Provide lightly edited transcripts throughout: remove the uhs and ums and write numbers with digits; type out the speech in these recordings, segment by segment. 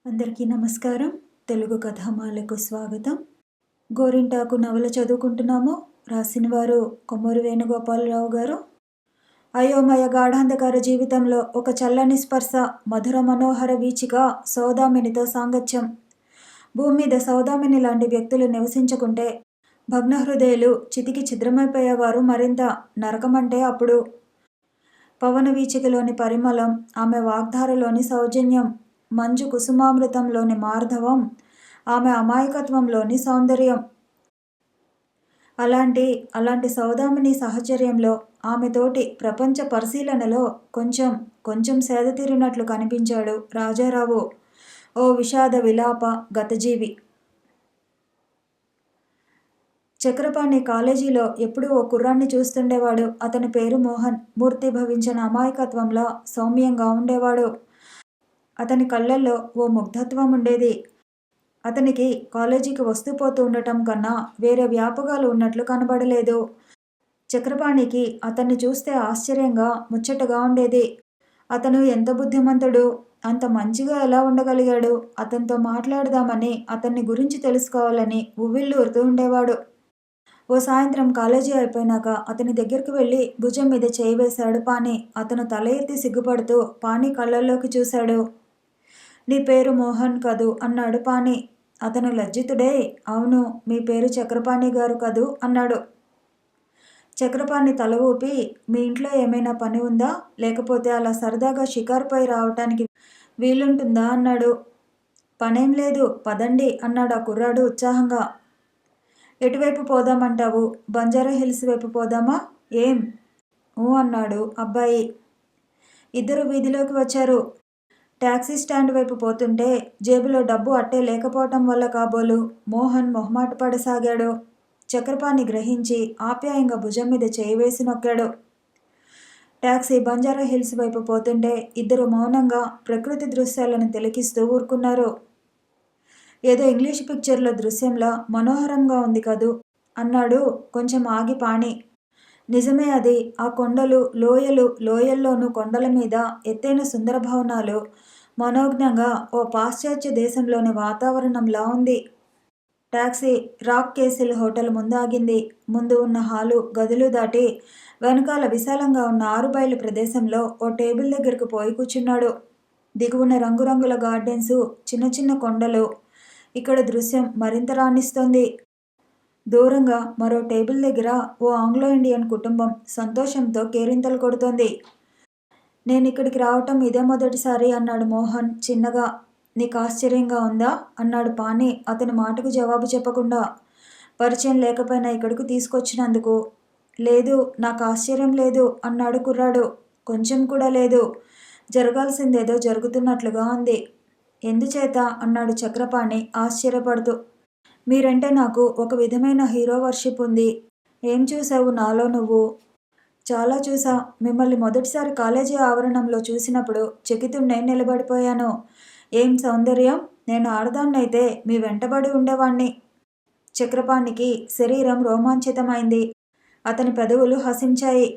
అందరికీ నమస్కారం. తెలుగు కథామాలకు స్వాగతం. గోరింటాకు నవల చదువుకుంటున్నాము. రాసినవారు కొమ్మూరి వేణుగోపాలరావు గారు. అయోమయ గాఢాంధకార జీవితంలో ఒక చల్లని స్పర్శ, మధుర మనోహర వీచిక, సౌదామినితో సాంగత్యం. భూమి మీద సౌదామిని లాంటి వ్యక్తులు నివసించుకుంటే భగ్న హృదయులు చితికి ఛిద్రమైపోయేవారు. మరింత నరకమంటే అప్పుడు. పవన వీచికలోని పరిమళం, ఆమె వాగ్ధారలోని సౌజన్యం, మంజు కుసుమామృతంలోని మార్ధవం, ఆమె అమాయకత్వంలోని సౌందర్యం. అలాంటి సౌదామిని సహచర్యంలో ఆమెతోటి ప్రపంచ పరిశీలనలో కొంచెం సేద తీరినట్లు కనిపించాడు రాజారావు, ఓ విషాద విలాప గతజీవి. చక్రపాణి కాలేజీలో ఎప్పుడూ ఓ కుర్రాన్ని చూస్తుండేవాడు. అతని పేరు మోహన్. మూర్తి భవించిన అమాయకత్వంలో సౌమ్యంగా ఉండేవాడు. అతని కళ్ళల్లో ఓ ముగ్ధత్వం ఉండేది. అతనికి కాలేజీకి వస్తూ పోతూ ఉండటం కన్నా వేరే వ్యాపకాలు ఉన్నట్లు కనబడలేదు. చక్రపాణికి అతన్ని చూస్తే ఆశ్చర్యంగా, ముచ్చటగా ఉండేది. అతను ఎంత బుద్ధిమంతుడు, అంత మంచిగా ఎలా ఉండగలిగాడు? అతనితో మాట్లాడదామని, అతన్ని గురించి తెలుసుకోవాలని ఉవ్విళ్ళూరుతూ ఉండేవాడు. ఓ సాయంత్రం కాలేజీ అయిపోయినాక అతని దగ్గరికి వెళ్ళి భుజం మీద చేయి వేశాడు పాణి. అతను తల ఎత్తి సిగ్గుపడుతూ పాణి కళ్ళల్లోకి చూశాడు. నీ పేరు మోహన్ కదూ అన్నాడు పాణి. అతను లజ్జితుడే, అవును, మీ పేరు చక్రపాణి గారు కదూ అన్నాడు. చక్రపాణి తల ఊపి, మీ ఇంట్లో ఏమైనా పని ఉందా? లేకపోతే అలా సరదాగా షికారుపై రావటానికి వీలుంటుందా అన్నాడు. పనేం లేదు, పదండి అన్నాడు ఆ కుర్రాడు ఉత్సాహంగా. ఎటువైపు పోదామంటావు? బంజారా హిల్స్ వైపు పోదామా? ఏం? ఊ అన్నాడు అబ్బాయి. ఇద్దరు వీధిలోకి వచ్చారు. టాక్సీ స్టాండ్ వైపు పోతుంటే జేబులో డబ్బు అట్టే లేకపోవటం వల్ల కాబోలు మోహన్ మొహమాట పడసాగాడు. చక్రపాణి గ్రహించి ఆప్యాయంగా భుజం మీద చేయి వేసి నొక్కాడు. టాక్సీ బంజారా హిల్స్ వైపు పోతుంటే ఇద్దరు మౌనంగా ప్రకృతి దృశ్యాలను తిలకిస్తూ ఊరుకున్నారు. ఏదో ఇంగ్లీష్ పిక్చర్లో దృశ్యంలా మనోహరంగా ఉంది కదూ అన్నాడు కొంచెం ఆగి పాణి. నిజమే అది. ఆ కొండలు, లోయలు, లోయల్లోనూ కొండల మీద ఎత్తైన సుందర భవనాలు మనోజ్ఞంగా ఓ పాశ్చాత్య దేశంలోని వాతావరణంలా ఉంది. టాక్సీ రాక్ కేసిల్ హోటల్ ముందు ఆగింది. ముందు ఉన్న హాలు, గదులు దాటి వెనకాల విశాలంగా ఉన్న ఆరుబయలు ప్రదేశంలో ఓ టేబుల్ దగ్గరకు పోయి కూర్చున్నాడు. దిగువన రంగురంగుల గార్డెన్స్, చిన్న చిన్న కొండలు. ఇక్కడ దృశ్యం మరింత రాణిస్తోంది. దూరంగా మరో టేబుల్ దగ్గర ఓ ఆంగ్లో ఇండియన్ కుటుంబం సంతోషంతో కేరింతలు కొడుతోంది. నేను ఇక్కడికి రావటం ఇదే మొదటిసారి అన్నాడు మోహన్ చిన్నగా. నీకు ఆశ్చర్యంగా ఉందా అన్నాడు పాణి అతని మాటకు జవాబు చెప్పకుండా. పరిచయం లేకపోయినా ఇక్కడికి తీసుకొచ్చినందుకు. లేదు, నాకు ఆశ్చర్యం లేదు అన్నాడు కుర్రాడు. కొంచెం కూడా లేదు. జరగాల్సిందేదో జరుగుతున్నట్లుగా ఉంది. ఎందుచేత అన్నాడు చక్రపాణి ఆశ్చర్యపడుతూ. మీరంటే నాకు ఒక విధమైన హీరో వర్షిప్ ఉంది. ఏం చూసావు నాలో నువ్వు? చాలా చూసా. మిమ్మల్ని మొదటిసారి కాలేజీ ఆవరణంలో చూసినప్పుడు చకితుణ్ణై నిలబడిపోయాను. ఏం సౌందర్యం! నేను ఆడదాన్నైతే మీ వెంటబడి ఉండేవాణ్ణి. చక్రపాణికి శరీరం రోమాంచితమైంది. అతని పెదవులు హసించాయి.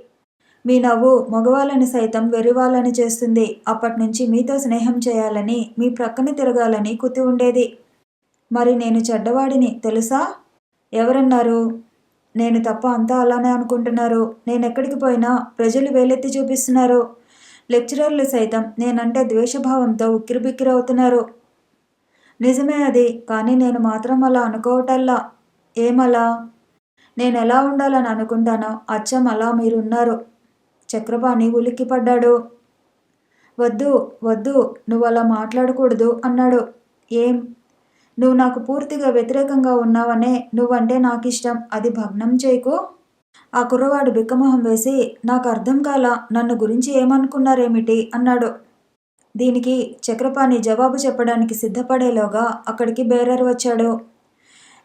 మీ నవ్వు మగవాళ్ళని సైతం వెర్రివాళ్ళని చేస్తుంది. అప్పటినుంచి మీతో స్నేహం చేయాలని, మీ ప్రక్కన తిరగాలని కుతి ఉండేది. మరి నేను చెడ్డవాడిని తెలుసా? ఎవరన్నారు? నేను తప్ప అంతా అలానే అనుకుంటున్నారు. నేనెక్కడికి పోయినా ప్రజలు వేలెత్తి చూపిస్తున్నారు. లెక్చరర్లు సైతం నేనంటే ద్వేషభావంతో ఉక్కిరిబిక్కిరవుతున్నారు. నిజమే అది. కానీ నేను మాత్రం అలా అనుకోవటల్లా. ఏమలా? నేనెలా ఉండాలని అనుకుంటానో అచ్చం అలా మీరున్నారు. చక్రపాణి ఉలిక్కిపడ్డాడు. వద్దు వద్దు, నువ్వలా మాట్లాడకూడదు అన్నాడు. ఏం? నువ్వు నాకు పూర్తిగా వ్యతిరేకంగా ఉన్నావనే నువ్వంటే నాకిష్టం. అది భగ్నం చేయకు. ఆ కుర్రవాడు బిక్కమొహం వేసి, నాకు అర్థం కాల, నన్ను గురించి ఏమనుకున్నారేమిటి అన్నాడు. దీనికి చక్రపాణి జవాబు చెప్పడానికి సిద్ధపడేలోగా అక్కడికి బేరర్ వచ్చాడు.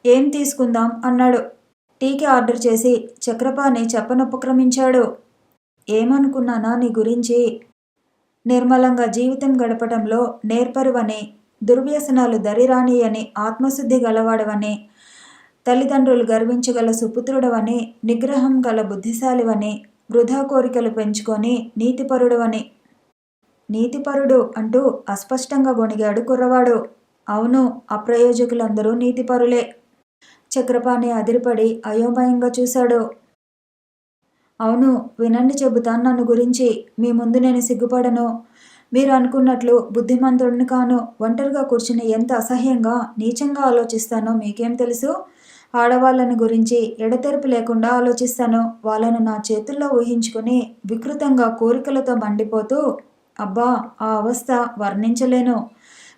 ఏం తీసుకుందాం అన్నాడు. టీకి ఆర్డర్ చేసి చక్రపాణి చెప్పనుపక్రమించాడు. ఏమనుకున్నానా నీ గురించి? నిర్మలంగా జీవితం గడపటంలో నేర్పరువని, దుర్వ్యసనాలు దరిరాణి అని, ఆత్మశుద్ధి గలవాడవని, తల్లిదండ్రులు గర్వించగల సుపుత్రుడవని, నిగ్రహం గల బుద్ధిశాలివని, వృధా కోరికలు పెంచుకొని నీతిపరుడవని. నీతిపరుడు అంటూ అస్పష్టంగా గొణిగాడు కుర్రవాడు. అవును, అప్రయోజకులందరూ నీతిపరులే. చక్రపాణి అదిరిపడి అయోమయంగా చూశాడు. అవును, వినండి చెబుతాను నన్ను గురించి. మీ ముందు నేను సిగ్గుపడను. మీరు అనుకున్నట్లు బుద్ధిమంతుడిని కాను. ఒంటరిగా కూర్చుని ఎంత అసహ్యంగా నీచంగా ఆలోచిస్తానో మీకేం తెలుసు? ఆడవాళ్ళని గురించి ఎడతెరిపి లేకుండా ఆలోచిస్తాను. వాళ్ళను నా చేతుల్లో ఊహించుకుని వికృతంగా కోరికలతో మండిపోతూ అబ్బా, ఆ అవస్థ వర్ణించలేను.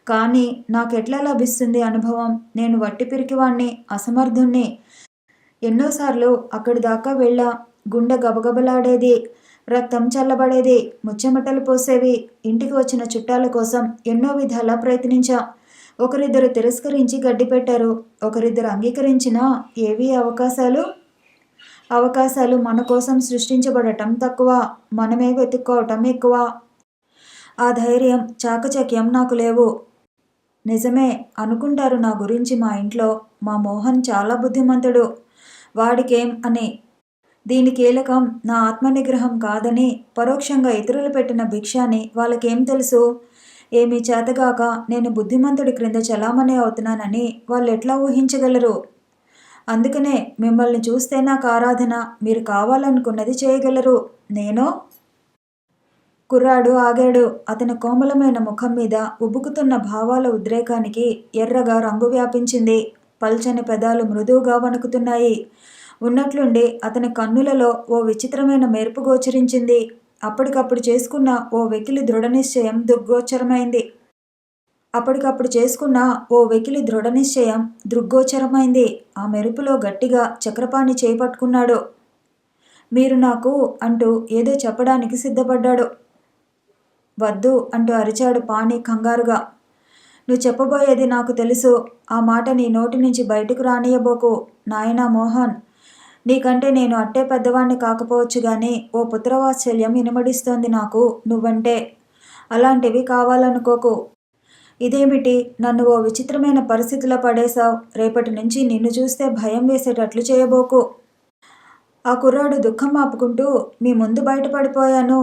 కానీ నాకెట్లా లభిస్తుంది అనుభవం? నేను వట్టి పిరికివాణ్ణి, అసమర్థుణ్ణి. ఎన్నోసార్లు అక్కడి దాకా వెళ్ళా. గుండె గబగబలాడేది, రక్తం చల్లబడేది, ముచ్చెమటలు పోసేవి. ఇంటికి వచ్చిన చుట్టాల కోసం ఎన్నో విధాలా ప్రయత్నించా. ఒకరిద్దరు తిరస్కరించి గడ్డిపెట్టారు. ఒకరిద్దరు అంగీకరించినా ఏవీ అవకాశాలు? అవకాశాలు మన కోసం సృష్టించబడటం తక్కువ, మనమే వెతుక్కోవటం ఎక్కువ. ఆ ధైర్యం, చాకచక్యం నాకు లేవు. నిజమే అనుకుంటారు నా గురించి మా ఇంట్లో. మా మోహన్ చాలా బుద్ధిమంతుడు. వాడికేం అని. దీని కీలకం నా ఆత్మనిగ్రహం కాదని, పరోక్షంగా ఇతరులు పెట్టిన భిక్ష అని వాళ్ళకేం తెలుసు? ఏమీ చేతగాక నేను బుద్ధిమంతుడి క్రింద చలామణి అవుతున్నానని వాళ్ళెట్లా ఊహించగలరు? అందుకనే మిమ్మల్ని చూస్తే నాకు ఆరాధన. మీరు కావాలనుకున్నది చేయగలరు. నేనో? కుర్రాడు ఆగాడు. అతని కోమలమైన ముఖం మీద ఉబుకుతున్న భావాల ఉద్రేకానికి ఎర్రగా రంగు వ్యాపించింది. పల్చని పెదాలు మృదువుగా వణుకుతున్నాయి. ఉన్నట్లుండి అతని కన్నులలో ఓ విచిత్రమైన మెరుపు గోచరించింది. అప్పటికప్పుడు చేసుకున్న ఓ వెకిలి దృఢనిశ్చయం దృగ్గోచరమైంది. ఆ మెరుపులో గట్టిగా చక్రపాణి చేపట్టుకున్నాడు. మీరు నాకు అంటూ ఏదో చెప్పడానికి సిద్ధపడ్డాడు. వద్దు అంటూ అరిచాడు పాణి కంగారుగా. నువ్వు చెప్పబోయేది నాకు తెలుసు. ఆ మాట నీ నోటి నుంచి బయటకు రానియబోకు. నాయనా మోహన్, నీకంటే నేను అట్టే పెద్దవాణ్ణి కాకపోవచ్చు గాని ఓ పుత్రవాత్సల్యం ఇనుమడిస్తోంది నాకు నువ్వంటే. అలాంటివి కావాలనుకోకు. ఇదేమిటి, నన్ను ఓ విచిత్రమైన పరిస్థితిలో పడేశావు. రేపటి నుంచి నిన్ను చూస్తే భయం వేసేటట్లు చేయబోకు. ఆ కుర్రాడు దుఃఖం ఆపుకుంటూ మీ ముందు బయటపడిపోయాను.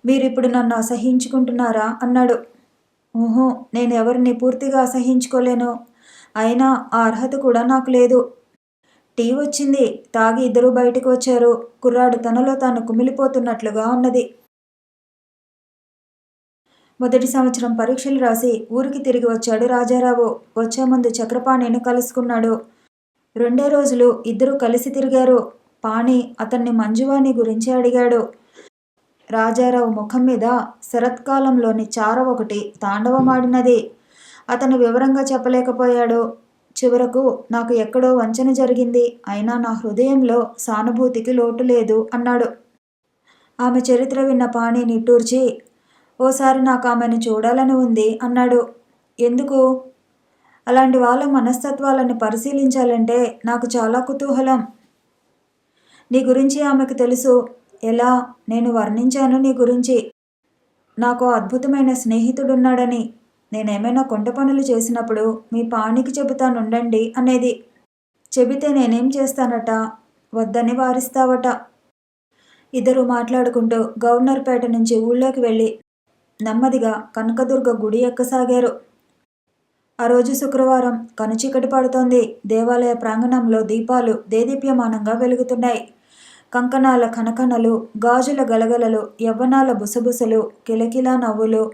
మీరిప్పుడు నన్ను అసహించుకుంటున్నారా అన్నాడు. ఊహు, నేను ఎవరిని పూర్తిగా అసహించుకోలేను. అయినా ఆ అర్హత కూడా నాకు లేదు. టీ వచ్చింది. తాగి ఇద్దరూ బయటకు వచ్చారు. కుర్రాడు తనలో తాను కుమిలిపోతున్నట్లుగా ఉన్నది. మొదటి సంవత్సరం పరీక్షలు రాసి ఊరికి తిరిగి వచ్చాడు రాజారావు. వచ్చే ముందు చక్రపాణిని కలుసుకున్నాడు. 2 రోజులు ఇద్దరూ కలిసి తిరిగారు. పాణి అతన్ని మంజువాణి గురించి అడిగాడు. రాజారావు ముఖం మీద శరత్కాలంలోని చార ఒకటి తాండవమాడినది. అతను వివరంగా చెప్పలేకపోయాడు. చివరకు నాకు ఎక్కడో వంచన జరిగింది. అయినా నా హృదయంలో సానుభూతికి లోటు లేదు అన్నాడు. ఆమె చరిత్ర విన్న పాణి నిట్టూర్చి, ఓసారి నాకు ఆమెను చూడాలని ఉంది అన్నాడు. ఎందుకు? అలాంటి వాళ్ళ మనస్తత్వాలను పరిశీలించాలంటే నాకు చాలా కుతూహలం. నీ గురించి ఆమెకు తెలుసు. ఎలా? నేను వర్ణించాను నీ గురించి. నాకు అద్భుతమైన స్నేహితుడున్నాడని. నేనేమైనా కొంట పనులు చేసినప్పుడు మీ పాణికి చెబుతానుండండి అనేది. చెబితే నేనేం చేస్తానట? వద్దని వారిస్తావట. ఇద్దరు మాట్లాడుకుంటూ గవర్నర్పేట నుంచి ఊళ్ళోకి వెళ్ళి నెమ్మదిగా కనకదుర్గ గుడి ఎక్కసాగారు. ఆ రోజు శుక్రవారం. కనుచీకటి పడుతోంది. దేవాలయ ప్రాంగణంలో దీపాలు దేదీప్యమానంగా వెలుగుతున్నాయి. కంకణాల కనకనలు, గాజుల గలగలలు, యవ్వనాల బుసబుసలు, కిలకిలా నవ్వులు,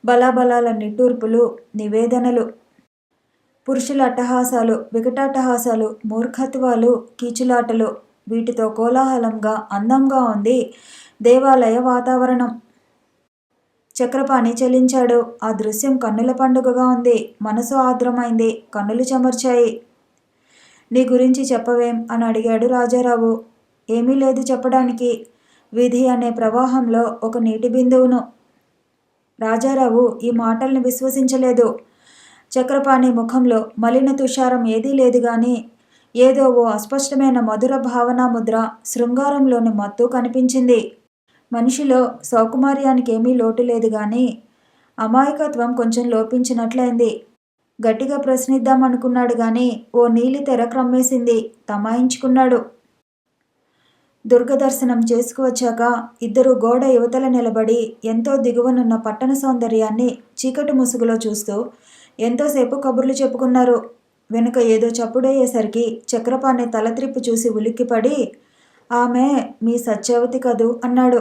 బలాబలాల నిట్టూర్పులు, నివేదనలు, పురుషుల అట్టహాసాలు, వికటాట్టహాసాలు, మూర్ఖత్వాలు, కీచులాటలు. వీటితో కోలాహలంగా అందంగా ఉంది దేవాలయ వాతావరణం. చక్రపాణి చెలించాడు. ఆ దృశ్యం కన్నుల పండుగగా ఉంది. మనసు ఆర్ద్రమైంది. కన్నులు చెమర్చాయి. నీ గురించి చెప్పవేం అని అడిగాడు రాజారావు. ఏమీ లేదు చెప్పడానికి. విధి అనే ప్రవాహంలో ఒక నీటి బిందువును. రాజారావు ఈ మాటల్ని విశ్వసించలేదు. చక్రపాణి ముఖంలో మలిన తుషారం ఏదీ లేదు గాని ఏదో ఓ అస్పష్టమైన మధుర భావనా ముద్ర, శృంగారంలోని మత్తు కనిపించింది. మనిషిలో సౌకుమార్యానికి ఏమీ లోటు లేదు గాని అమాయకత్వం కొంచెం లోపించినట్లయింది. గట్టిగా ప్రశ్నిద్దామనుకున్నాడు గాని ఓ నీలి తెర క్రమ్మేసింది. తమాయించుకున్నాడు. దుర్గదర్శనం చేసుకువచ్చాక ఇద్దరు గోడ యువతల నిలబడి ఎంతో దిగువనున్న పట్టణ సౌందర్యాన్ని చీకటి ముసుగులో చూస్తూ ఎంతోసేపు కబుర్లు చెప్పుకున్నారు. వెనుక ఏదో చప్పుడయ్యేసరికి చక్రపాణి తల త్రిప్పి చూసి ఉలిక్కిపడి, ఆమె మీ సత్యవతి కదూ అన్నాడు.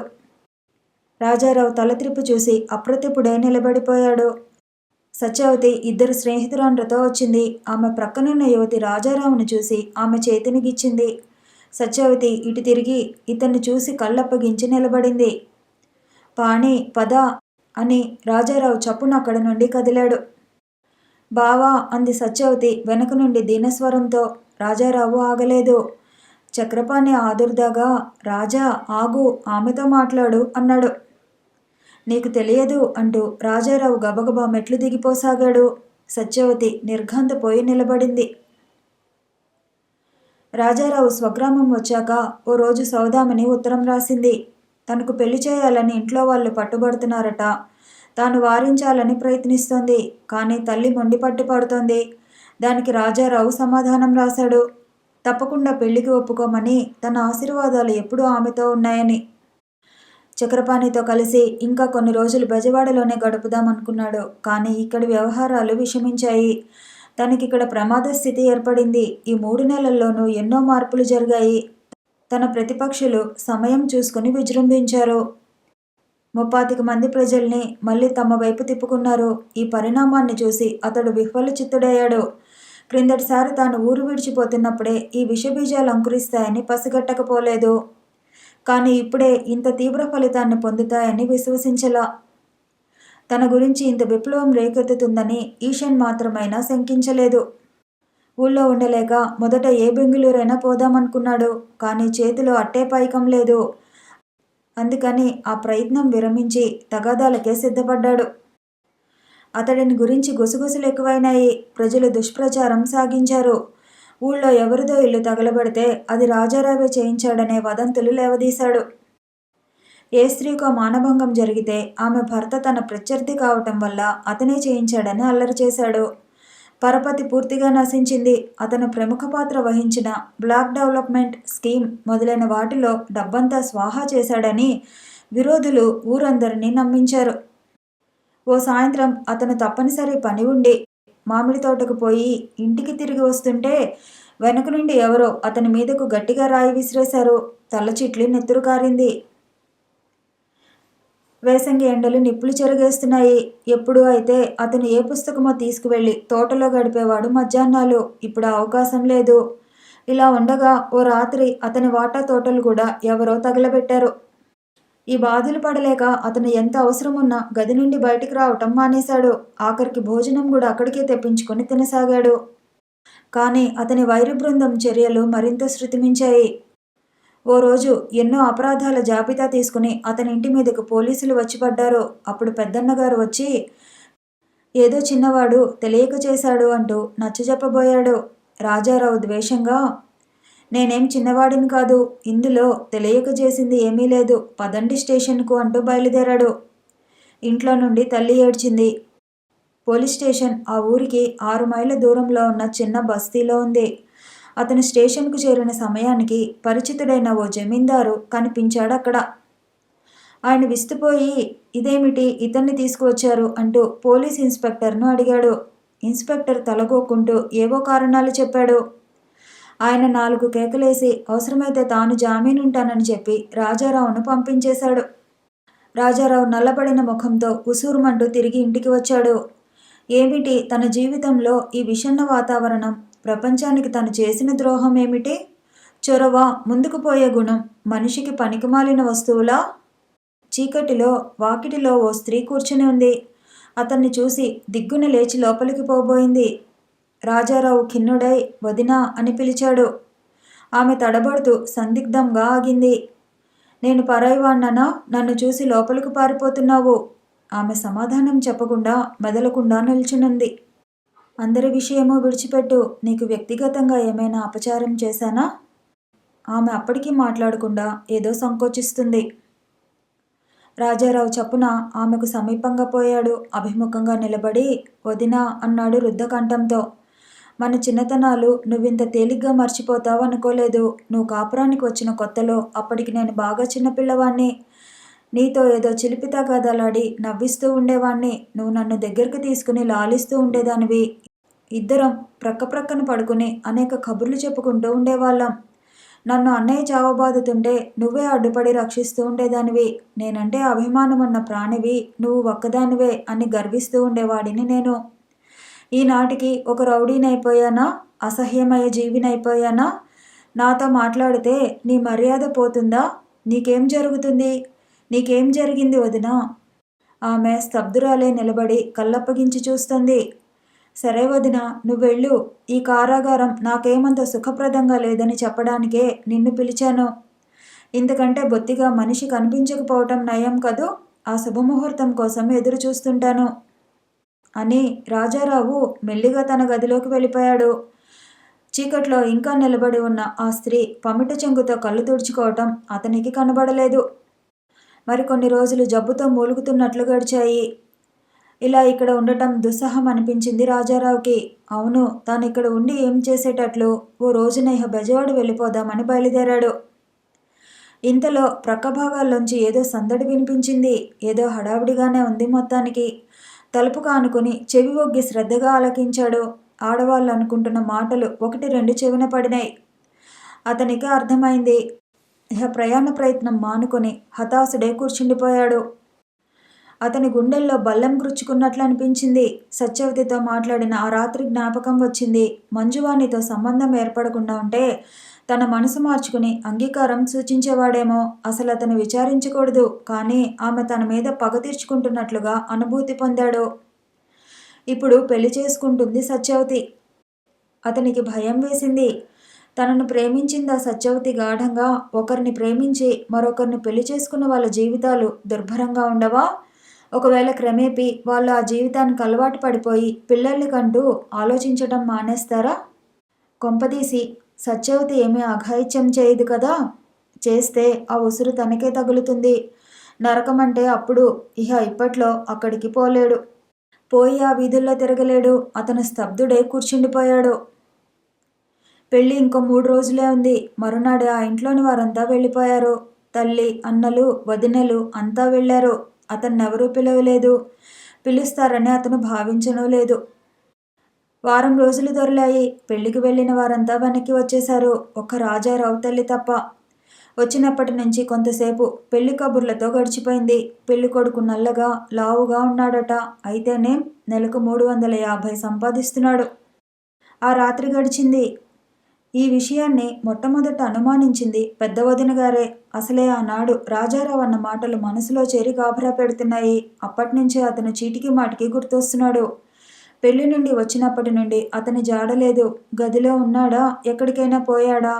రాజారావు తల త్రిప్పి చూసి అప్రతిప్పుడే నిలబడిపోయాడు. సత్యవతి ఇద్దరు స్నేహితురాండ్రతో వచ్చింది. ఆమె ప్రక్కనున్న యువతి రాజారావును చూసి ఆమె చేతిని గిచ్చింది. సత్యవతి ఇటు తిరిగి ఇతన్ని చూసి కళ్ళప్పగించి నిలబడింది. పాణి పద అని రాజారావు చప్పున అక్కడి నుండి కదిలాడు. బావా అంది సత్యవతి వెనక నుండి దీనస్వరంతో. రాజారావు ఆగలేదు. చక్రపాణి ఆదుర్దాగా రాజా ఆగు, ఆమెతో మాట్లాడు అన్నాడు. నీకు తెలియదు అంటూ రాజారావు గబగబా మెట్లు దిగిపోసాగాడు. సత్యవతి నిర్ఘాంతపోయి నిలబడింది. రాజారావు స్వగ్రామం వచ్చాక ఓ రోజు సౌదామిని ఉత్తరం రాసింది. తనకు పెళ్లి చేయాలని ఇంట్లో వాళ్ళు పట్టుబడుతున్నారట. తాను వారించాలని ప్రయత్నిస్తోంది. కానీ తల్లి మొండి పట్టుపడుతోంది. దానికి రాజారావు సమాధానం రాశాడు. తప్పకుండా పెళ్లికి ఒప్పుకోమని, తన ఆశీర్వాదాలు ఎప్పుడూ ఆమెతో ఉన్నాయని. చక్రపాణితో కలిసి ఇంకా కొన్ని రోజులు బెజవాడలోనే గడుపుదామనుకున్నాడు. కానీ ఇక్కడి వ్యవహారాలు విషమించాయి. తనకిక్కడ ప్రమాద స్థితి ఏర్పడింది. ఈ 3 నెలల్లోనూ ఎన్నో మార్పులు జరిగాయి. తన ప్రతిపక్షులు సమయం చూసుకుని విజృంభించారు. 35 మంది ప్రజల్ని మళ్ళీ తమ వైపు తిప్పుకున్నారు. ఈ పరిణామాన్ని చూసి అతడు విహ్వలచిత్తుడయ్యాడు. క్రిందటిసారి తాను ఊరు విడిచిపోతున్నప్పుడే ఈ విషబీజాలు అంకురిస్తాయని పసిగట్టకపోలేదు. కానీ ఇప్పుడే ఇంత తీవ్ర ఫలితాన్ని పొందుతాయని విశ్వసించలా. తన గురించి ఇంత విప్లవం రేకెత్తుతుందని ఈషన్ మాత్రమైనా శంకించలేదు. ఊళ్ళో ఉండలేక మొదట ఏ బెంగుళూరైనా పోదామనుకున్నాడు. కానీ చేతిలో అట్టే పైకం లేదు. అందుకని ఆ ప్రయత్నం విరమించి తగాదాలకే సిద్ధపడ్డాడు. అతడిని గురించి గుసగుసలు ఎక్కువైనాయి. ప్రజలు దుష్ప్రచారం సాగించారు. ఊళ్ళో ఎవరిదో ఇల్లు తగలబడితే అది రాజారావే చేయించాడనే వదంతులు లేవదీశాడు. ఏ స్త్రీకో మానభంగం జరిగితే ఆమె భర్త తన ప్రత్యర్థి కావటం వల్ల అతనే చేయించాడని అల్లరి చేశాడు. పరపతి పూర్తిగా నశించింది. అతను ప్రముఖ పాత్ర వహించిన బ్లాక్ డెవలప్మెంట్ స్కీమ్ మొదలైన వాటిలో డబ్బంతా స్వాహా చేశాడని విరోధులు ఊరందరినీ నమ్మించారు. ఓ సాయంత్రం అతను తప్పనిసరి పని ఉండి మామిడి తోటకు పోయి ఇంటికి తిరిగి వస్తుంటే వెనక నుండి ఎవరో అతని మీదకు గట్టిగా రాయి విసిరేశారు. తలచిట్లి నెత్తురు కారింది. వేసంగి ఎండలు నిప్పులు చెరుగేస్తున్నాయి. ఎప్పుడూ అయితే అతను ఏ పుస్తకమో తీసుకువెళ్ళి తోటలో గడిపేవాడు మధ్యాహ్నాలు. ఇప్పుడు ఆ అవకాశం లేదు. ఇలా ఉండగా ఓ రాత్రి అతని వాటా తోటలు కూడా ఎవరో తగలబెట్టారు. ఈ బాధలు పడలేక అతను ఎంత అవసరమున్నా గది నుండి బయటికి రావటం మానేశాడు. ఆఖరికి భోజనం కూడా అక్కడికే తెప్పించుకొని తినసాగాడు. కానీ అతని వైరి బృందం చర్యలు మరింత శృతిమించాయి. ఓ రోజు ఎన్నో అపరాధాల జాబితా తీసుకుని అతని ఇంటి మీదకు పోలీసులు వచ్చి పడ్డారు. అప్పుడు పెద్దన్నగారు వచ్చి ఏదో చిన్నవాడు తెలియక చేశాడు అంటూ నచ్చజెప్పబోయాడు. రాజారావు ద్వేషంగా, నేనేం చిన్నవాడిని కాదు, ఇందులో తెలియక చేసింది ఏమీ లేదు, పదండి స్టేషన్కు అంటూ బయలుదేరాడు. ఇంట్లో నుండి తల్లి ఏడ్చింది. పోలీస్ స్టేషన్ ఆ ఊరికి 6 మైళ్ళ దూరంలో ఉన్న చిన్న బస్తీలో ఉంది. అతను స్టేషన్కు చేరిన సమయానికి పరిచితుడైన ఓ జమీందారు కనిపించాడక్కడ. ఆయన విస్తుపోయి, ఇదేమిటి ఇతన్ని తీసుకువచ్చారు అంటూ పోలీస్ ఇన్స్పెక్టర్ను అడిగాడు. ఇన్స్పెక్టర్ తలగొక్కుంటూ ఏవో కారణాలు చెప్పాడు. ఆయన 4 కేకలేసి అవసరమైతే తాను జామీనుంటానని చెప్పి రాజారావును పంపించేశాడు. రాజారావు నల్లబడిన ముఖంతో ఉసూరుమంటూ తిరిగి ఇంటికి వచ్చాడు. ఏమిటి తన జీవితంలో ఈ విషన్న వాతావరణం? ప్రపంచానికి తను చేసిన ద్రోహం ఏమిటి? చొరవ, ముందుకు పోయే గుణం మనిషికి పనికిమాలిన వస్తువులా? చీకటిలో వాకిటిలో ఓ స్త్రీ కూర్చుని ఉంది. అతన్ని చూసి దిగ్గున లేచి లోపలికి పోబోయింది. రాజారావు ఖిన్నుడై వదినా అని పిలిచాడు. ఆమె తడబడుతూ సందిగ్ధంగా ఆగింది. నేను పరాయివాణ్ణనా? నన్ను చూసి లోపలికి పారిపోతున్నావు? ఆమె సమాధానం చెప్పకుండా మెదలకుండా నిల్చునుంది. అందరి విషయమూ విడిచిపెట్టు. నీకు వ్యక్తిగతంగా ఏమైనా అపచారం చేశానా? ఆమె అప్పటికీ మాట్లాడకుండా ఏదో సంకోచిస్తుంది. రాజారావు చప్పున ఆమెకు సమీపంగా పోయాడు. అభిముఖంగా నిలబడి వదినా అన్నాడు రుద్ధకంఠంతో. మన చిన్నతనాలు నువ్వింత తేలిగ్గా మర్చిపోతావు అనుకోలేదు. నువ్వు కాపురానికి వచ్చిన కొత్తలో అప్పటికి నేను బాగా చిన్నపిల్లవాణ్ణి. నీతో ఏదో చిలిపి తగాదాలాడి నవ్విస్తూ ఉండేవాణ్ణి. నువ్వు నన్ను దగ్గరికి తీసుకుని లాలిస్తూ ఉండేదానివి. ఇద్దరం ప్రక్కన పడుకుని అనేక కబుర్లు చెప్పుకుంటూ ఉండేవాళ్ళం. నన్ను అన్నయ్య చావబాదుతుంటే నువ్వే అడ్డుపడి రక్షిస్తూ ఉండేదానివి. నేనంటే అభిమానమున్న ప్రాణివి నువ్వు ఒక్కదానివే అని గర్విస్తూ ఉండేవాడిని నేను. ఈనాటికి ఒక రౌడీనైపోయానా? అసహ్యమయ జీవినైపోయానా? నాతో మాట్లాడితే నీ మర్యాద పోతుందా? నీకేం జరుగుతుంది? నీకేం జరిగింది వదినా? ఆమె స్తబ్దురాలే నిలబడి కళ్ళప్పగించి చూస్తుంది. సరే వదినా, నువ్వెళ్ళు. ఈ కారాగారం నాకేమంత సుఖప్రదంగా లేదని చెప్పడానికే నిన్ను పిలిచాను. ఇంతకంటే బొత్తిగా మనిషి కనిపించకపోవటం నయం కదూ. ఆ శుభముహూర్తం కోసం ఎదురు చూస్తుంటాను అని రాజారావు మెల్లిగా తన గదిలోకి వెళ్ళిపోయాడు. చీకట్లో ఇంకా నిలబడి ఉన్న ఆ స్త్రీ పమిట చెంగుతో కళ్ళు తుడుచుకోవటం అతనికి కనబడలేదు. మరికొన్ని రోజులు జబ్బుతో మూలుగుతున్నట్లు గడిచాయి. ఇలా ఇక్కడ ఉండటం దుస్సహం అనిపించింది రాజారావుకి. అవును, తాను ఇక్కడ ఉండి ఏం చేసేటట్లు? ఓ రోజున ఇహ బెజవాడు వెళ్ళిపోదామని బయలుదేరాడు. ఇంతలో ప్రక్క భాగాల్లోంచి ఏదో సందడి వినిపించింది. ఏదో హడావిడిగానే ఉంది మొత్తానికి. తలుపు కానుకుని చెవి ఒగ్గి శ్రద్ధగా ఆలకించాడు. ఆడవాళ్ళు అనుకుంటున్న మాటలు ఒకటి రెండు చెవిన పడినాయి. అతనికి అర్థమైంది. ఇహ ప్రయాణ ప్రయత్నం మానుకొని హతాశుడే కూర్చుండిపోయాడు. అతని గుండెల్లో బల్లెం గుచ్చుకున్నట్లు అనిపించింది. సత్యవతితో మాట్లాడిన ఆ రాత్రి జ్ఞాపకం వచ్చింది. మంజువాణితో సంబంధం ఏర్పడకుండా ఉంటే తన మనసు మార్చుకుని అంగీకారం సూచించేవాడేమో. అసలు అతను విచారించకూడదు, కానీ ఆమె తన మీద పగ తీర్చుకుంటున్నట్లుగా అనుభూతి పొందాడు. ఇప్పుడు పెళ్లి చేసుకుంటుంది సత్యవతి. అతనికి భయం వేసింది. తనను ప్రేమించిందా సత్యవతి గాఢంగా? ఒకరిని ప్రేమించి మరొకరిని పెళ్లి చేసుకున్న వాళ్ళ జీవితాలు దుర్భరంగా ఉండవా? ఒకవేళ క్రమేపీ వాళ్ళు ఆ జీవితానికి అలవాటు పడిపోయి పిల్లల్ని కంటూ ఆలోచించటం మానేస్తారా? కొంపదీసి సత్యవతి ఏమీ అఘాయిత్యం చేయదు కదా? చేస్తే ఆ ఉసురు తనకే తగులుతుంది. నరకమంటే అప్పుడు. ఇహ ఇప్పట్లో అక్కడికి పోలేడు. పోయి ఆ వీధుల్లో తిరగలేడు. అతను స్తబ్దుడే కూర్చుండిపోయాడు. పెళ్ళి ఇంకో 3 రోజులే ఉంది. మరునాడు ఆ ఇంట్లోని వారంతా వెళ్ళిపోయారు. తల్లి, అన్నలు, వదినలు అంతా వెళ్ళారు. అతన్నెవరూ పిలవలేదు. పిలుస్తారని అతను భావించనూ లేదు. వారం రోజులు దొరలాయి. పెళ్లికి వెళ్ళిన వారంతా వెనక్కి వచ్చేశారు. ఒక్క రాజారావు తల్లి తప్ప. వచ్చినప్పటి నుంచి కొంతసేపు పెళ్లి కబుర్లతో గడిచిపోయింది. పెళ్లి కొడుకు నల్లగా లావుగా ఉన్నాడట. అయితేనే నెలకు 350 సంపాదిస్తున్నాడు. ఆ రాత్రి గడిచింది. ఈ విషయాన్ని మొట్టమొదట అనుమానించింది పెద్ద వదిన గారే. అసలే ఆనాడు రాజారావు అన్న మాటలు మనసులో చేరి గాబరా పెడుతున్నాయి. అప్పటినుంచే అతను చీటికి మాటికి గుర్తొస్తున్నాడు. పెళ్లి నుండి వచ్చినప్పటి నుండి అతని జాడలేదు. గదిలో ఉన్నాడా? ఎక్కడికైనా పోయాడా?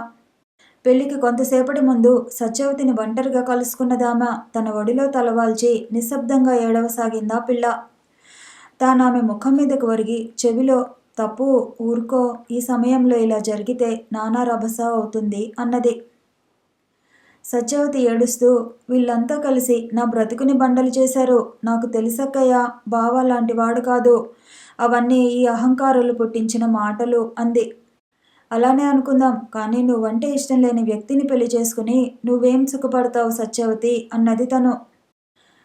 పెళ్లికి కొంతసేపటి ముందు సత్యవతిని ఒంటరిగా కలుసుకున్నదామ తన ఒడిలో తలవాల్చి నిశ్శబ్దంగా ఏడవసాగిందా పిల్ల. తానామె ముఖం మీదకు ఒరిగి చెవిలో, తప్పు, ఊరుకో, ఈ సమయంలో ఇలా జరిగితే నానా రభస అవుతుంది అన్నది. సత్యవతి ఏడుస్తూ, వీళ్ళంతా కలిసి నా బ్రతుకుని బండలు చేశారు. నాకు తెలుసక్కయ్యా, బావ లాంటి వాడు కాదు. అవన్నీ ఈ అహంకారులు పుట్టించిన మాటలు అంది. అలానే అనుకుందాం, కానీ నువ్వంటే ఇష్టం లేని వ్యక్తిని పెళ్లి చేసుకుని నువ్వేం సుఖపడతావు సత్యవతి అన్నది తను.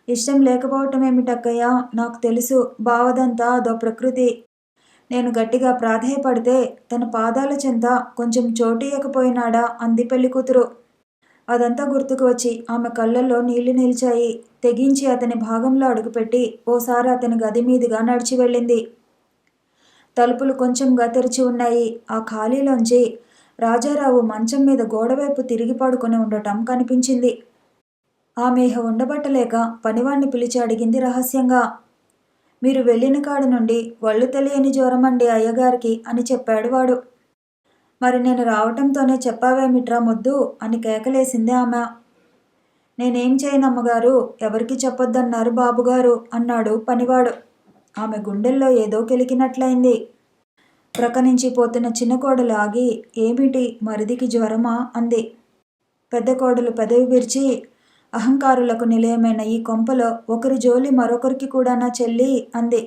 ఇష్టం లేకపోవటం ఏమిటక్కయ్యా? నాకు తెలుసు, బావదంతా అదో ప్రకృతి. నేను గట్టిగా ప్రాధేయపడితే తన పాదాల చెంత కొంచెం చోటియకపోయినాడా అంది పెళ్లికూతురు. అదంతా గుర్తుకు వచ్చి ఆమె కళ్ళల్లో నీళ్లు నిలిచాయి. తెగించి అతని భాగంలో అడుగుపెట్టి ఓసారి అతని గది మీదుగా నడిచి వెళ్ళింది. తలుపులు కొంచెంగా తెరిచి ఉన్నాయి. ఆ ఖాళీలోంచి రాజారావు మంచం మీద గోడవైపు తిరిగి పడుకొని ఉండటం కనిపించింది. ఆమె ఇహ ఉండబట్టలేక పనివాణ్ణి పిలిచి అడిగింది రహస్యంగా. మీరు వెళ్ళిన కాడి నుండి ఒళ్ళు తెలియని జ్వరమండి అయ్యగారికి అని చెప్పాడు వాడు. మరి నేను రావటంతోనే చెప్పావేమిట్రా మొద్దు అని కేకలేసింది ఆమె. నేనేం చేయనమ్మగారు, ఎవరికి చెప్పొద్దన్నారు బాబుగారు అన్నాడు పనివాడు. ఆమె గుండెల్లో ఏదో కెలికినట్లయింది. ప్రక్క నుంచి పోతున్న చిన్న కోడలు ఆగి, ఏమిటి మరిదికి జ్వరమా అంది. పెద్ద కోడలు పెదవి విరిచి, అహంకారులకు నిలయమైన ఈ కొంపలో ఒకరి జోలి మరొకరికి కూడా నా చెల్లి అంది.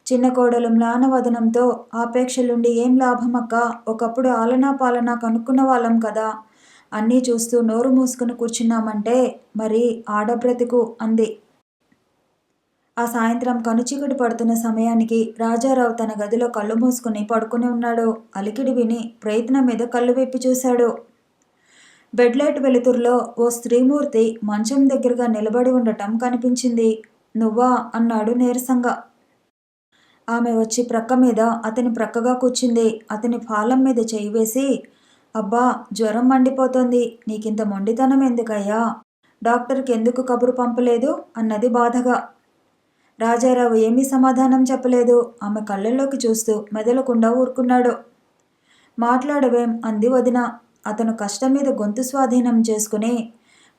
చిన్న కోడలు మ్లానవదనంతో ఆపేక్షలుండి ఏం లాభమక్క, ఒకప్పుడు ఆలనా పాలనా కనుక్కున్న వాళ్ళం కదా, అన్నీ చూస్తూ నోరు మూసుకుని కూర్చున్నామంటే మరి ఆడబ్రతుకు అంది. ఆ సాయంత్రం కనుచీకటి పడుతున్న సమయానికి రాజారావు తన గదిలో కళ్ళు మూసుకుని పడుకుని ఉన్నాడు. అలికిడి విని ప్రయత్నం మీద కళ్ళు విప్పి చూశాడు. బెడ్లైట్ వెలుతురులో ఓ స్త్రీమూర్తి మంచం దగ్గరగా నిలబడి ఉండటం కనిపించింది. నువ్వా అన్నాడు నీరసంగా. ఆమె వచ్చి ప్రక్క మీద అతని ప్రక్కగా కూర్చుంది. అతని పాలం మీద చేయి వేసి, అబ్బా జ్వరం మండిపోతోంది, నీకింత మొండితనం ఎందుకయ్యా, డాక్టర్కి ఎందుకు కబురు పంపలేదు అన్నది బాధగా. రాజారావు ఏమీ సమాధానం చెప్పలేదు. ఆమె కళ్ళల్లోకి చూస్తూ మెదలకుండా ఊరుకున్నాడు. మాట్లాడవేం అంది వదిన. అతను కష్టం మీద గొంతు స్వాధీనం చేసుకుని,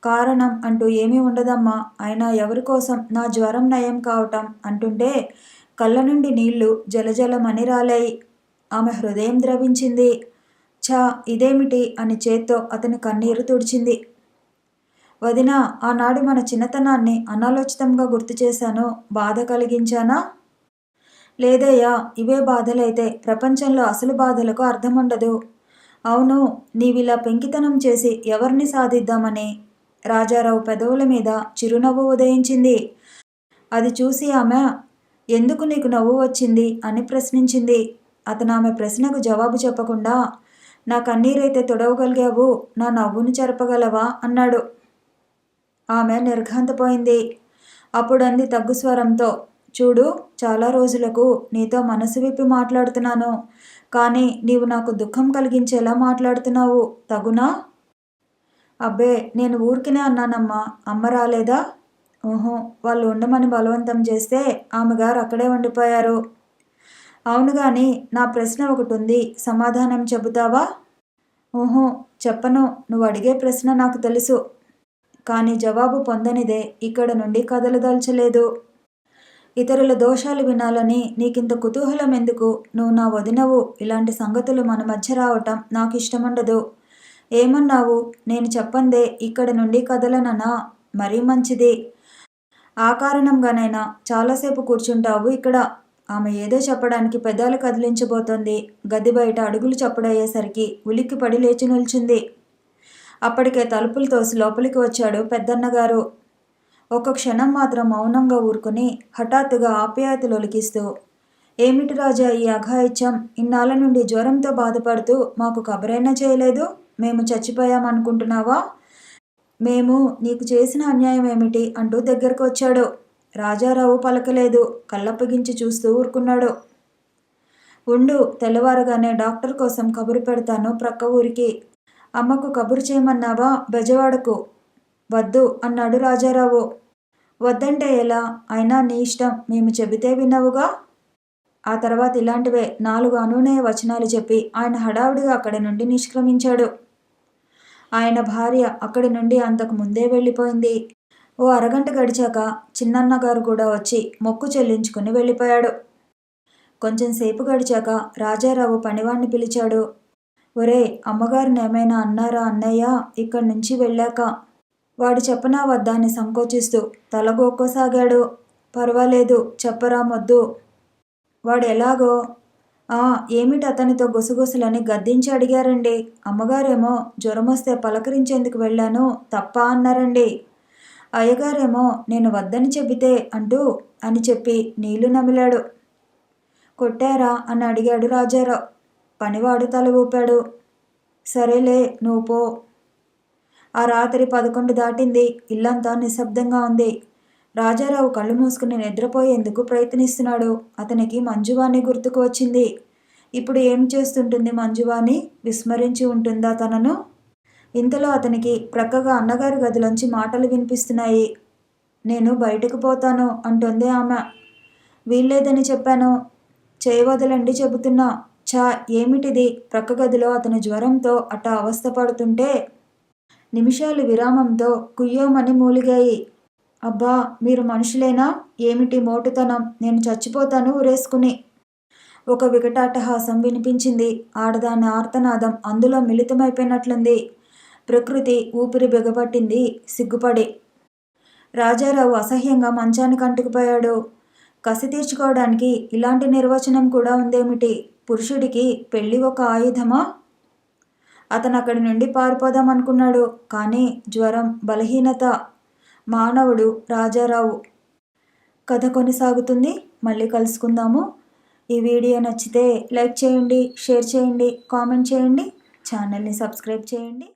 కారణం అంటూ ఏమీ ఉండదమ్మా, అయినా ఎవరి కోసం నా జ్వరం నయం కావటం అంటుంటే కళ్ళ నుండి నీళ్లు జలజలమని రాలాయి. ఆమె హృదయం ద్రవించింది. ఛా ఇదేమిటి అని చేత్తో అతని కన్నీరు తుడిచింది. వదినా, ఆనాడు మన చిన్నతనాన్ని అనాలోచితంగా గుర్తు చేశాను, బాధ కలిగించానా? లేదయ్యా, ఇవే బాధలైతే ప్రపంచంలో అసలు బాధలకు అర్థముండదు. అవును, నీవిలా పెంకితనం చేసి ఎవరిని సాధిద్దామని? రాజారావు పెదవుల మీద చిరునవ్వు ఉదయించింది. అది చూసి ఆమె, ఎందుకు నీకు నవ్వు వచ్చింది అని ప్రశ్నించింది. అతను ఆమె ప్రశ్నకు జవాబు చెప్పకుండా, నా కన్నీరైతే తుడవగలిగావు, నా నవ్వును చెరపగలవా అన్నాడు. ఆమె నిర్ఘాంతపోయింది. అప్పుడంది తగ్గు స్వరంతో, చూడు, చాలా రోజులకు నీతో మనసు విప్పి మాట్లాడుతున్నాను, కానీ నీవు నాకు దుఃఖం కలిగించేలా మాట్లాడుతున్నావు, తగునా? అబ్బే, నేను ఊరికినే అన్నానమ్మా, అమ్మ రాలేదా? ఊహు, వాళ్ళు ఉండమని బలవంతం చేస్తే ఆమెగారు అక్కడే ఉండిపోయారు. అవును గాని నా ప్రశ్న ఒకటి ఉంది, సమాధానం చెబుతావా? ఊహు, చెప్పను, నువ్వు అడిగే ప్రశ్న నాకు తెలుసు, కానీ జవాబు పొందనిదే ఇక్కడ నుండి కదలదల్చలేదు. ఇతరుల దోషాలు వినాలని నీకింత కుతూహలం ఎందుకు? నువ్వు నా వదినవు, ఇలాంటి సంగతులు మన మధ్య రావటం నాకు ఇష్టముండదు. ఏమన్నావు? నేను చెప్పందే ఇక్కడ నుండి కదలననా? మరీ మంచిది. ఆ కారణంగానైనా చాలాసేపు కూర్చుంటావు ఇక్కడ. ఆమె ఏదో చెప్పడానికి పెదాలు కదిలించబోతోంది. గది బయట అడుగులు చప్పుడయ్యేసరికి ఉలిక్కిపడి లేచి నిల్చుంది. అప్పటికే తలుపులు తోసి లోపలికి వచ్చాడు పెద్దన్నగారు. ఒక క్షణం మాత్రం మౌనంగా ఊరుకుని హఠాత్తుగా ఆప్యాయతలు ఒలికిస్తూ, ఏమిటి రాజా ఈ అఘాయిత్యం? ఇన్నాళ్ళ నుండి జ్వరంతో బాధపడుతూ మాకు కబురైనా చేయలేదు. మేము చచ్చిపోయామనుకుంటున్నావా? మేము నీకు చేసిన అన్యాయం ఏమిటి అంటూ దగ్గరకు వచ్చాడు. రాజారావు పలకలేదు. కళ్ళప్పగించి చూస్తూ ఊరుకున్నాడు. ఉండు, తెల్లవారుగానే డాక్టర్ కోసం కబురు పెడతాను ప్రక్క ఊరికి. అమ్మకు కబురు చేయమన్నావా? బెజవాడకు. వద్దు అన్నాడు రాజారావు. వద్దంటే ఎలా? అయినా నీ ఇష్టం, మేము చెబితే వినవుగా. ఆ తర్వాత ఇలాంటివే 4 అనునయ వచనాలు చెప్పి ఆయన హడావుడిగా అక్కడి నుండి నిష్క్రమించాడు. ఆయన భార్య అక్కడి నుండి అంతకు ముందే వెళ్ళిపోయింది. ఓ అరగంట గడిచాక చిన్నన్నగారు కూడా వచ్చి మొక్కు చెల్లించుకుని వెళ్ళిపోయాడు. కొంచెం సేపు గడిచాక రాజారావు పనివాణ్ణి పిలిచాడు. ఒరే, అమ్మగారిని ఏమైనా అన్నారా అన్నయ్య ఇక్కడి నుంచి వెళ్ళాక? వాడు చెప్పనా వద్దా అని సంకోచిస్తూ తలగొక్కోసాగాడు. పర్వాలేదు, చెప్పరా మొద్దు. వాడు ఎలాగో? ఏమిటి అతనితో గుసగుసలని గద్దించి అడిగారండి. అమ్మగారేమో జ్వరమొస్తే పలకరించేందుకు వెళ్ళాను తప్ప అన్నారండి. అయ్యగారేమో నేను వద్దని చెబితే అంటూ అని చెప్పి నీళ్లు నమిలాడు. కొట్టారా అని అడిగాడు రాజారావు. పనివాడు తల ఊపాడు. సరేలే, నువ్వు పో. ఆ రాత్రి 11 దాటింది. ఇల్లంతా నిశ్శబ్దంగా ఉంది. రాజారావు కళ్ళు మూసుకుని నిద్రపోయేందుకు ప్రయత్నిస్తున్నాడు. అతనికి మంజువాణి గుర్తుకు వచ్చింది. ఇప్పుడు ఏం చేస్తుంటుంది మంజువాణి? విస్మరించి ఉంటుందా తనను? ఇంతలో అతనికి ప్రక్కగా అన్నగారి గదిలోంచి మాటలు వినిపిస్తున్నాయి. నేను బయటకు పోతాను అంటుంది ఆమె. వీల్లేదని చెప్పాను. చేయవదలండి చెబుతున్నా. ఛా, ఏమిటిది? ప్రక్క గదిలో అతను జ్వరంతో అట్టా అవస్థపడుతుంటే నిమిషాలు విరామంతో కుయ్యోమని మూలిగాయి. అబ్బా, మీరు మనుషులేనా? ఏమిటి మోటుతనం? నేను చచ్చిపోతాను ఊరేసుకుని. ఒక వికటాట్టహాసం వినిపించింది. ఆడదాని ఆర్తనాదం అందులో మిళితమైపోయినట్లుంది. ప్రకృతి ఊపిరి బిగపట్టింది సిగ్గుపడి. రాజారావు అసహ్యంగా మంచానికి అంటుకుపోయాడు. కసి తీర్చుకోవడానికి ఇలాంటి నిర్వచనం కూడా ఉందేమిటి? పురుషుడికి పెళ్ళి ఒక ఆయుధమా? అతను అక్కడి నుండి పారిపోదాం అనుకున్నాడు. కానీ జ్వరం, బలహీనత. మానవుడు రాజారావు. కథ కొనసాగుతుంది. మళ్ళీ కలుసుకుందాము. ఈ వీడియో నచ్చితే లైక్ చేయండి, షేర్ చేయండి, కామెంట్ చేయండి, ఛానల్ని సబ్స్క్రైబ్ చేయండి.